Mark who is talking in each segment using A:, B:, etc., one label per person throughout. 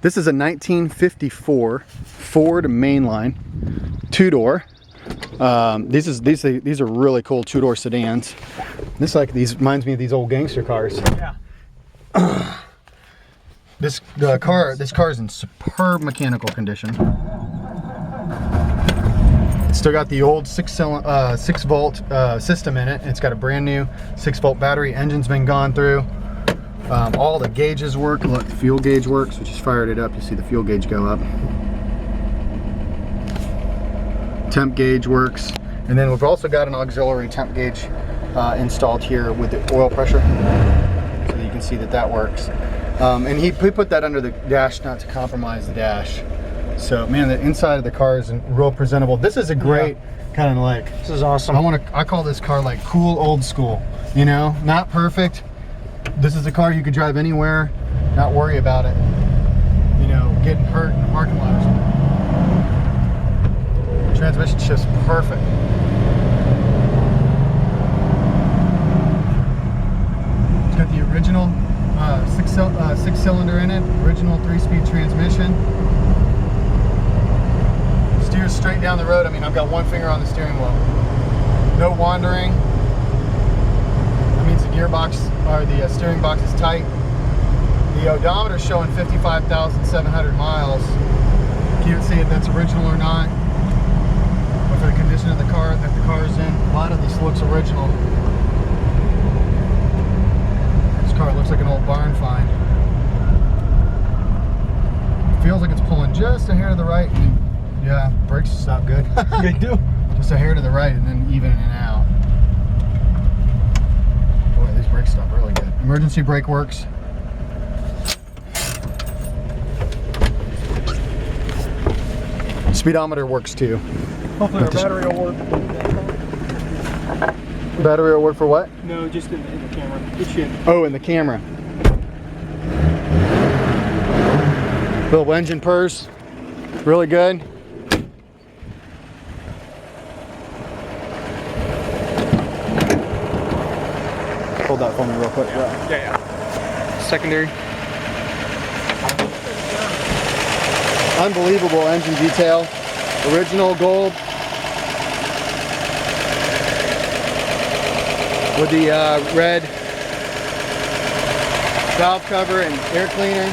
A: This is a 1954 Ford Mainline, two-door. These are really cool two-door sedans. This reminds me of these old gangster cars.
B: Yeah.
A: This car is in superb mechanical condition. It's still got the old 6-volt system in it. It's got a brand new 6-volt battery. Engine's been gone through. All the gauges work. Look, the fuel gauge works. We just fired it up. You see the fuel gauge go up. Temp gauge works. And then we've also got an auxiliary temp gauge installed here with the oil pressure. So that you can see that works. And he put that under the dash not to compromise the dash. So man, the inside of the car is real presentable. This is a great kind of like,
B: this is awesome.
A: I call this car like cool old school, you know, not perfect. This is a car you could drive anywhere, not worry about it, you know, getting hurt in the parking lot. Transmission shift's perfect. It's got the original six cylinder in it, original 3-speed transmission. Steers straight down the road. I mean, I've got one finger on the steering wheel. No wandering. That means the gearbox or the steering box is tight. The odometer is showing 55,700 miles. Can't see if that's original or not. But for the condition of the car that the car is in, a lot of this looks original. This car looks like an old barn find. Feels like it's pulling just a hair to the right. And yeah, brakes stop good.
B: They do.
A: Just a hair to the right and then even and out. Boy, these brakes stop really good. Emergency brake works. Speedometer works too.
B: Hopefully our battery will work.
A: Battery will work for what?
B: No, just in the camera. It should.
A: Oh, in the camera. Little engine purrs. Really good. Hold that for me real quick.
B: Yeah. Secondary.
A: Unbelievable engine detail. Original gold. With the red valve cover and air cleaner.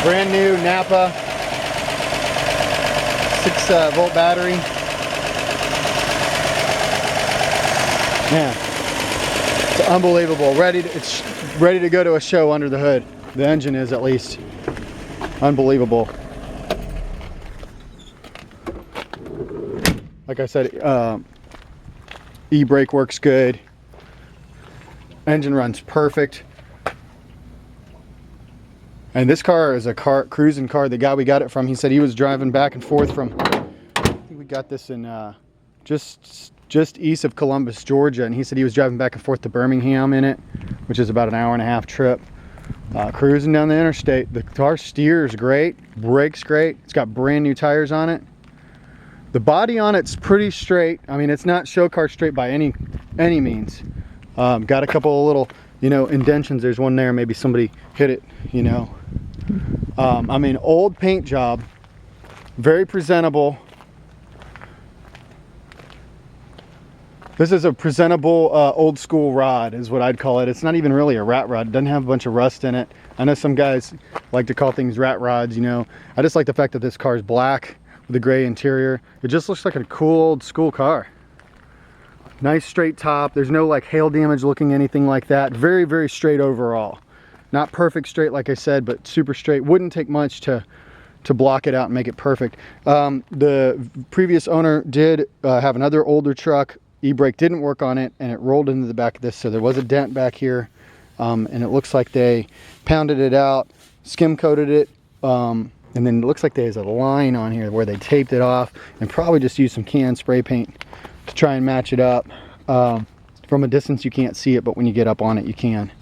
A: Brand new Napa 6-volt battery. Man, it's unbelievable. It's ready to go to a show under the hood. The engine is, at least. Unbelievable. Like I said, e-brake works good. Engine runs perfect. And this car is a cruising car. The guy we got it from, he said he was driving back and forth from, I think we got this in just east of Columbus, Georgia, and he said he was driving back and forth to Birmingham in it, which is about an hour-and-a-half trip. Cruising down the interstate. The car steers great, brakes great. It's got brand new tires on it. The body on it's pretty straight. I mean, it's not show car straight by any means. Got a couple of little, you know, indentions. There's one there. Maybe somebody hit it, you know. I mean, old paint job, very presentable. This is a presentable old school rod is what I'd call it. It's not even really a rat rod. It doesn't have a bunch of rust in it. I know some guys like to call things rat rods, you know. I just like the fact that this car is black with a gray interior. It just looks like a cool old school car. Nice straight top. There's no like hail damage looking anything like that. Very, very straight overall. Not perfect straight like I said, but super straight. Wouldn't take much to block it out and make it perfect. The previous owner did have another older truck. E-brake didn't work on it and it rolled into the back of this, so there was a dent back here, and it looks like they pounded it out, skim coated it, and then it looks like there's a line on here where they taped it off and probably just used some can spray paint to try and match it up. From a distance you can't see it, but when you get up on it you can.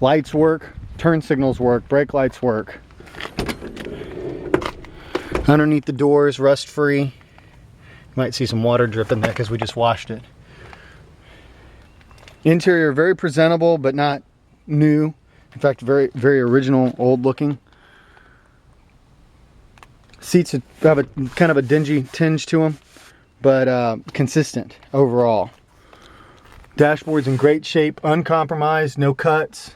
A: Lights work, turn signals work, brake lights work. Underneath the doors, rust free. Might see some water dripping there because we just washed it. Interior very presentable, but not new. In fact, very, very original, old looking. Seats have a kind of a dingy tinge to them, but consistent overall. Dashboard's in great shape, uncompromised, no cuts.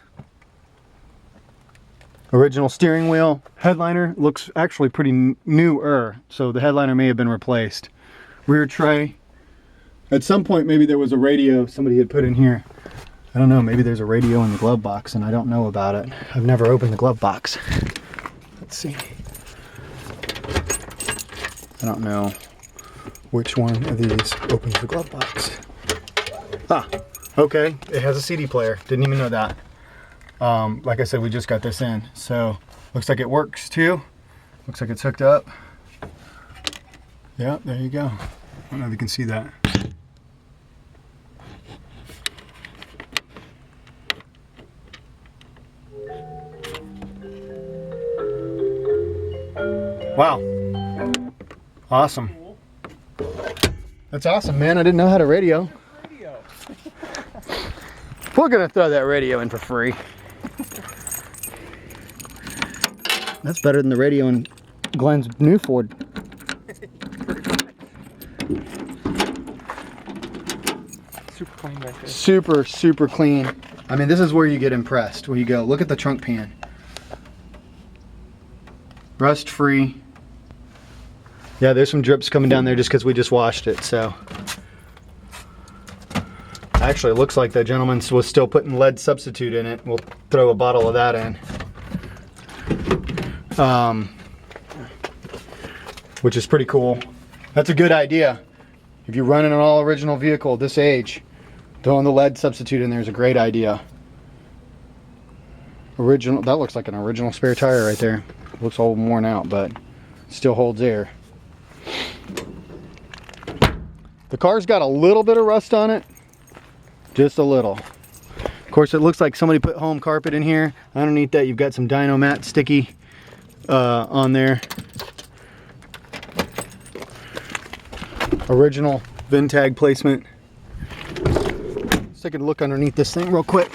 A: Original steering wheel. Headliner looks actually pretty newer, so the headliner may have been replaced. Rear tray. At some point, maybe there was a radio somebody had put in here. I don't know, maybe there's a radio in the glove box and I don't know about it. I've never opened the glove box. Let's see. I don't know which one of these opens the glove box. Ah, okay, it has a CD player. Didn't even know that. Like I said, we just got this in, so looks like it works too. Looks like it's hooked up. Yeah, there you go. I don't know if you can see that. Wow. Awesome. That's awesome, man. I didn't know how to radio. We're gonna throw that radio in for free. That's better than the radio in Glenn's new Ford.
B: Super clean back there.
A: Super, super clean. I mean, this is where you get impressed. Where you go, look at the trunk pan. Rust free. Yeah, there's some drips coming down there just because we just washed it, so. Actually, it looks like the gentleman was still putting lead substitute in it. We'll throw a bottle of that in. Which is pretty cool. That's a good idea. If you're running an all original vehicle this age, throwing the lead substitute in there is a great idea. Original, that looks like an original spare tire right there. Looks all worn out, but still holds air. The car's got a little bit of rust on it. Just a little. Of course, it looks like somebody put home carpet in here. Underneath that, you've got some Dyno Mat sticky on there. Original VIN tag placement. Let's take a look underneath this thing real quick.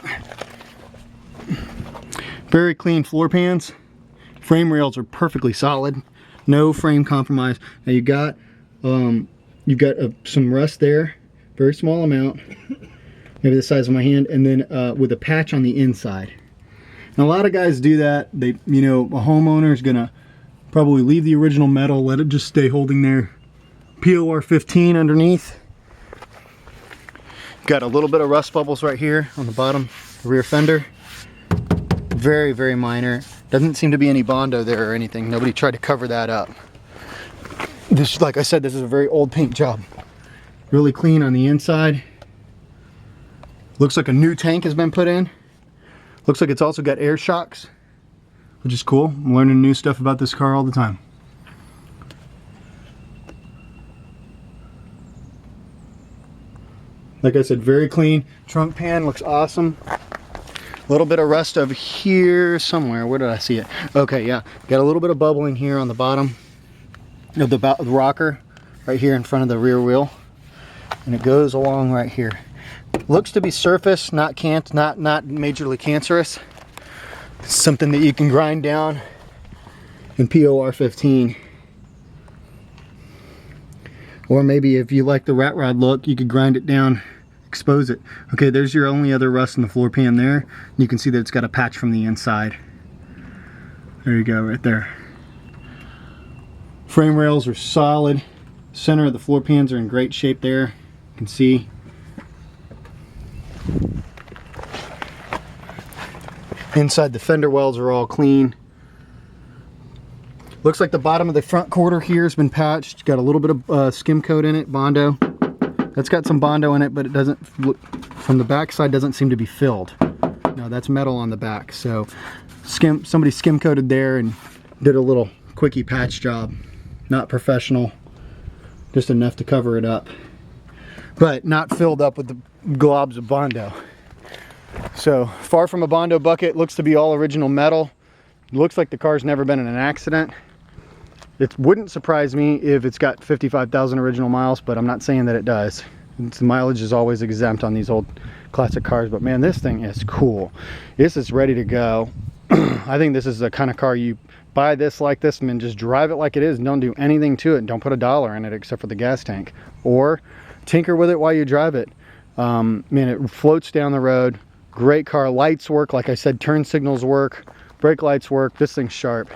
A: Very clean floor pans. Frame rails are perfectly solid. No frame compromise. Now you've got some rust there. Very small amount. Maybe the size of my hand, and then with a patch on the inside. And a lot of guys do that. They, you know, a homeowner is gonna probably leave the original metal, let it just stay holding there. POR 15 underneath. Got a little bit of rust bubbles right here on the bottom rear fender. Very, very minor. Doesn't seem to be any Bondo there or anything. Nobody tried to cover that up. This, like I said, this is a very old paint job. Really clean on the inside. Looks like a new tank has been put in. Looks like it's also got air shocks, which is cool. I'm learning new stuff about this car all the time. Like I said, very clean. Trunk pan looks awesome. A little bit of rust over here somewhere. Where did I see it? Okay, yeah. Got a little bit of bubbling here on the bottom of the rocker, right here in front of the rear wheel. And it goes along right here. Looks to be surface, not majorly cancerous. Something that you can grind down in POR 15. Or maybe if you like the rat rod look, you could grind it down, expose it. Okay, there's your only other rust in the floor pan there. You can see that it's got a patch from the inside. There you go, right there. Frame rails are solid. Center of the floor pans are in great shape there. You can see. Inside the fender wells are all clean. Looks like the bottom of the front quarter here has been patched. Got a little bit of skim coat in it, Bondo. That's got some Bondo in it, but it doesn't look, from the back side doesn't seem to be filled. No, that's metal on the back. So somebody skim coated there and did a little quickie patch job. Not professional, just enough to cover it up. But not filled up with the globs of Bondo. So far from a Bondo bucket, looks to be all original metal. Looks like the car's never been in an accident. It wouldn't surprise me if it's got 55,000 original miles, but I'm not saying that it does. The mileage is always exempt on these old classic cars, but man, this thing is cool. This is ready to go. I think this is the kind of car you buy this like this and then just drive it like it is and don't do anything to it and don't put a dollar in it except for the gas tank, or tinker with it while you drive it. Man, it floats down the road. Great car. Lights work, like I said, turn signals work, brake lights work. This thing's sharp.